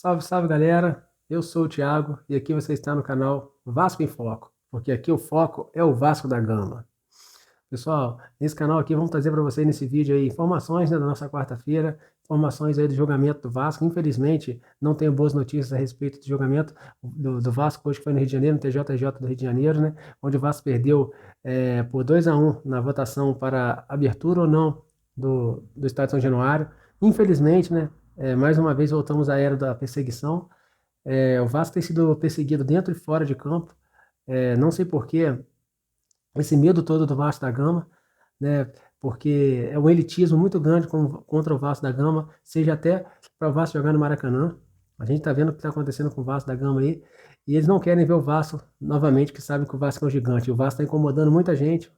Salve, salve galera! Eu sou o Thiago e aqui você está no canal Vasco em Foco, porque aqui o foco é o Vasco da Gama. Pessoal, nesse canal aqui vamos trazer para vocês nesse vídeo aí informações, né, da nossa quarta-feira, informações aí do julgamento do Vasco. Infelizmente, não tenho boas notícias a respeito do julgamento do Vasco hoje que foi no Rio de Janeiro, no TJJ do Rio de Janeiro, né, onde o Vasco perdeu por 2-1 na votação para abertura ou não do Estádio São Januário. Infelizmente, né, mais uma vez voltamos à era da perseguição. O Vasco tem sido perseguido dentro e fora de campo. Não sei por quê, esse medo todo do Vasco da Gama, né? Porque é um elitismo muito grande contra o Vasco da Gama, seja até para o Vasco jogar no Maracanã. A gente está vendo o que está acontecendo com o Vasco da Gama aí, e eles não querem ver o Vasco novamente, que sabem que o Vasco é um gigante. O Vasco está incomodando muita gente,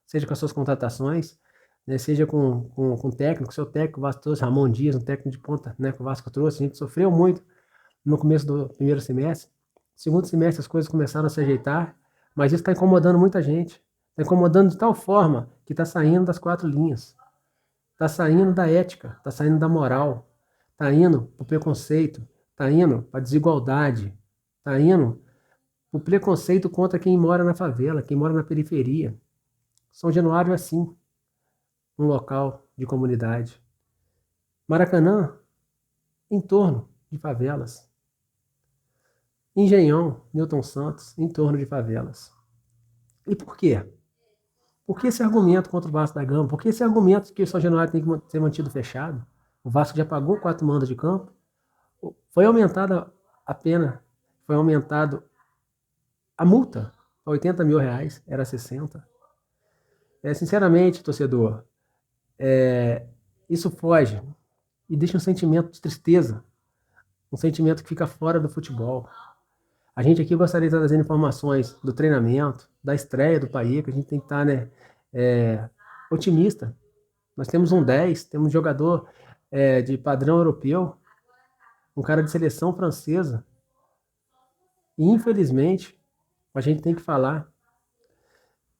seja com as suas contratações, né, seja com o técnico, seu técnico, o Vasco trouxe Ramon Dias, um técnico de ponta, né, que o Vasco trouxe. A gente sofreu muito no começo do primeiro semestre. Segundo semestre as coisas começaram a se ajeitar, mas isso está incomodando muita gente. Está incomodando de tal forma que está saindo das quatro linhas. Está saindo da ética, está saindo da moral, está indo para o preconceito, está indo para a desigualdade, está indo para o preconceito contra quem mora na favela, quem mora na periferia. São Januário é assim, um local de comunidade. Maracanã, em torno de favelas. Engenhão, Newton Santos, em torno de favelas. E por quê? Por que esse argumento contra o Vasco da Gama? Por que esse argumento que o São Januário tem que ser mantido fechado? O Vasco já pagou 4 mandas de campo. Foi aumentada a pena, foi aumentado a multa para 80 mil reais, era 60. Sinceramente, torcedor, isso foge e deixa um sentimento de tristeza, um sentimento que fica fora do futebol. A gente aqui gostaria de estar trazendo informações do treinamento, da estreia do Paí, que a gente tem que estar, né, otimista. Nós temos um 10, temos um jogador de padrão europeu, um cara de seleção francesa. E, infelizmente, a gente tem que falar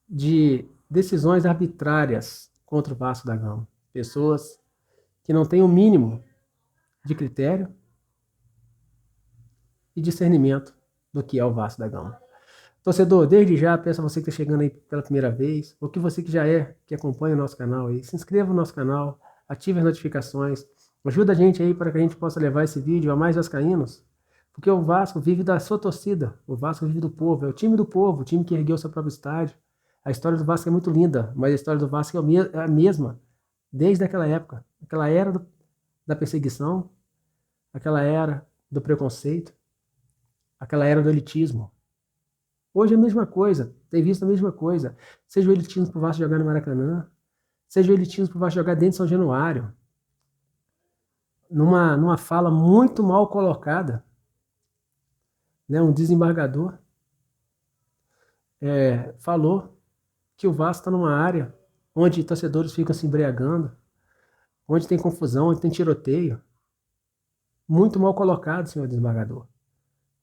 de decisões arbitrárias contra o Vasco da Gama. Pessoas que não têm o mínimo de critério e discernimento do que é o Vasco da Gama. Torcedor, desde já, peço a você que está chegando aí pela primeira vez, ou que você que já que acompanha o nosso canal aí, se inscreva no nosso canal, ative as notificações, ajuda a gente aí para que a gente possa levar esse vídeo a mais vascaínos, porque o Vasco vive da sua torcida, o Vasco vive do povo, é o time do povo, o time que ergueu seu próprio estádio. A história do Vasco é muito linda, mas a história do Vasco é a mesma, desde aquela época, aquela era da perseguição, aquela era do preconceito, aquela era do elitismo. Hoje é a mesma coisa, tem visto a mesma coisa. Seja o elitismo para o Vasco jogar no Maracanã, seja o elitismo para o Vasco jogar dentro de São Januário. Numa fala muito mal colocada, né, um desembargador falou que o Vasco está numa área onde torcedores ficam se embriagando, onde tem confusão, onde tem tiroteio. Muito mal colocado, senhor desembargador.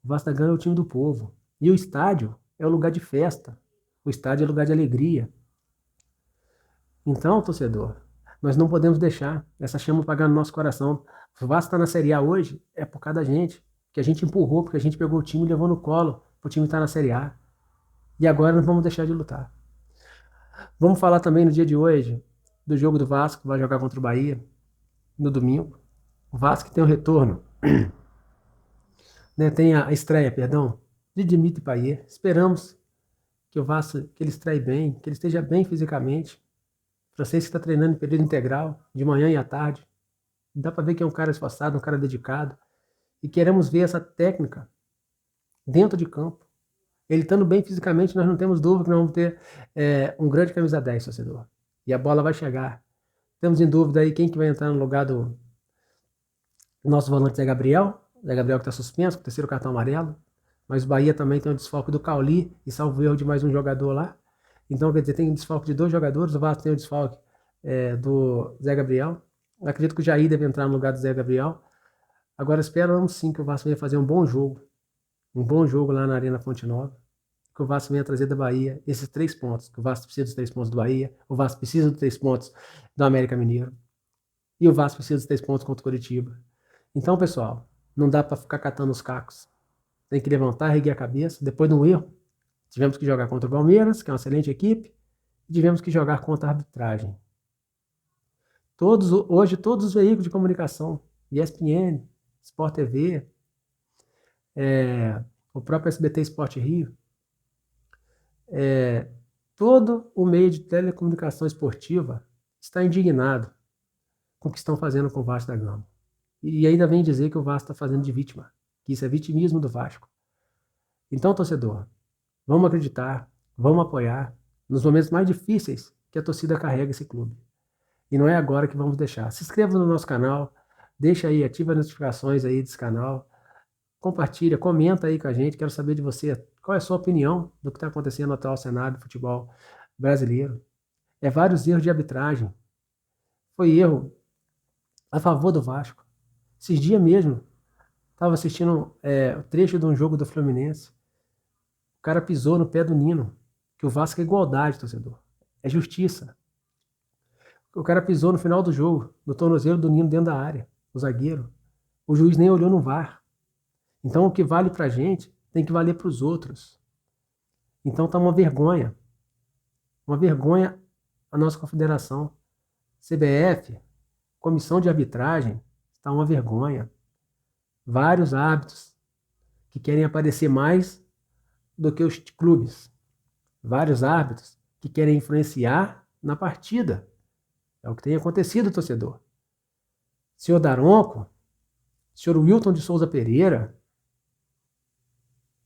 O Vasco da Gama é o time do povo. E o estádio é o lugar de festa. O estádio é o lugar de alegria. Então, torcedor, nós não podemos deixar essa chama apagar no nosso coração. Se o Vasco está na Série A hoje, é por causa da gente. Que a gente empurrou, porque a gente pegou o time e levou no colo para o time estar na Série A. E agora não vamos deixar de lutar. Vamos falar também no dia de hoje do jogo do Vasco, que vai jogar contra o Bahia no domingo. O Vasco tem o retorno, né, tem a estreia, perdão, de Dimitri Payet. Esperamos que o Vasco, que ele estreie bem, que ele esteja bem fisicamente. O francês que está treinando em período integral, de manhã e à tarde. Dá para ver que é um cara esforçado, um cara dedicado. E queremos ver essa técnica dentro de campo. Ele estando bem fisicamente, nós não temos dúvida que nós vamos ter um grande camisa 10, torcedor. E a bola vai chegar. Temos em dúvida aí quem que vai entrar no lugar do nosso volante Zé Gabriel. Zé Gabriel que está suspenso, com o terceiro cartão amarelo. Mas o Bahia também tem o desfalque do Cauli e salvo erro de mais um jogador lá. Então, quer dizer, tem o desfalque de 2 jogadores. O Vasco tem o desfalque do Zé Gabriel. Eu acredito que o Jair deve entrar no lugar do Zé Gabriel. Agora esperamos sim que o Vasco venha fazer um bom jogo. Um bom jogo lá na Arena Fonte Nova. Que o Vasco venha trazer da Bahia esses 3 pontos. Que o Vasco precisa dos 3 pontos do Bahia. O Vasco precisa dos 3 pontos do América Mineiro. E o Vasco precisa dos 3 pontos contra o Coritiba. Então, pessoal, Não dá para ficar catando os cacos. Tem que levantar, erguer a cabeça. Depois de um erro, tivemos que jogar contra o Palmeiras, que é uma excelente equipe, e tivemos que jogar contra a arbitragem. Hoje, todos os veículos de comunicação, ESPN, Sport TV, o próprio SBT Sport Rio, todo o meio de telecomunicação esportiva está indignado com o que estão fazendo com o Vasco da Gama. E ainda vem dizer que o Vasco está fazendo de vítima, que isso é vitimismo do Vasco. Então, torcedor, vamos acreditar, vamos apoiar nos momentos mais difíceis que a torcida carrega esse clube. E não é agora que vamos deixar. Se inscreva no nosso canal, deixa aí, ativa as notificações aí desse canal, compartilha, comenta aí com a gente, quero saber de você, qual é a sua opinião do que está acontecendo no atual cenário do futebol brasileiro. Vários erros de arbitragem. Foi erro a favor do Vasco. Esses dias mesmo, estava assistindo o trecho de um jogo do Fluminense. O cara pisou no pé do Nino, que o Vasco é igualdade, torcedor. É justiça. O cara pisou no final do jogo, no tornozelo do Nino dentro da área, o zagueiro. O juiz nem olhou no VAR. Então o que vale pra gente tem que valer para os outros. Então tá uma vergonha. Uma vergonha a nossa confederação. CBF, comissão de arbitragem, está uma vergonha. Vários árbitros que querem aparecer mais do que os clubes. Vários árbitros que querem influenciar na partida. É o que tem acontecido, torcedor. Senhor Daronco, senhor Wilton de Souza Pereira,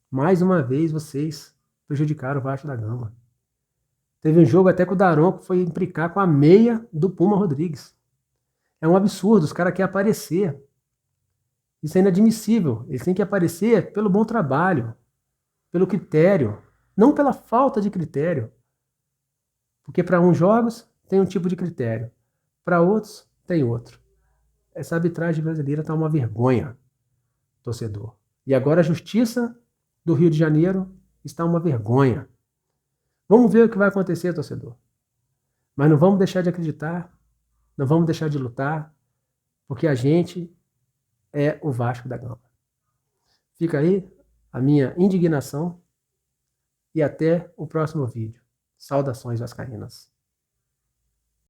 mais uma vez vocês prejudicaram o Vasco da Gama. Teve um jogo até que o Daronco foi implicar com a meia do Puma Rodrigues. É um absurdo, os caras querem aparecer. Isso é inadmissível. Eles têm que aparecer pelo bom trabalho, pelo critério, não pela falta de critério. Porque para uns jogos tem um tipo de critério, para outros tem outro. Essa arbitragem brasileira está uma vergonha, torcedor. E agora a justiça do Rio de Janeiro está uma vergonha. Vamos ver o que vai acontecer, torcedor. Mas não vamos deixar de acreditar, não vamos deixar de lutar, porque a gente é o Vasco da Gama. Fica aí a minha indignação e até o próximo vídeo. Saudações vascaínas.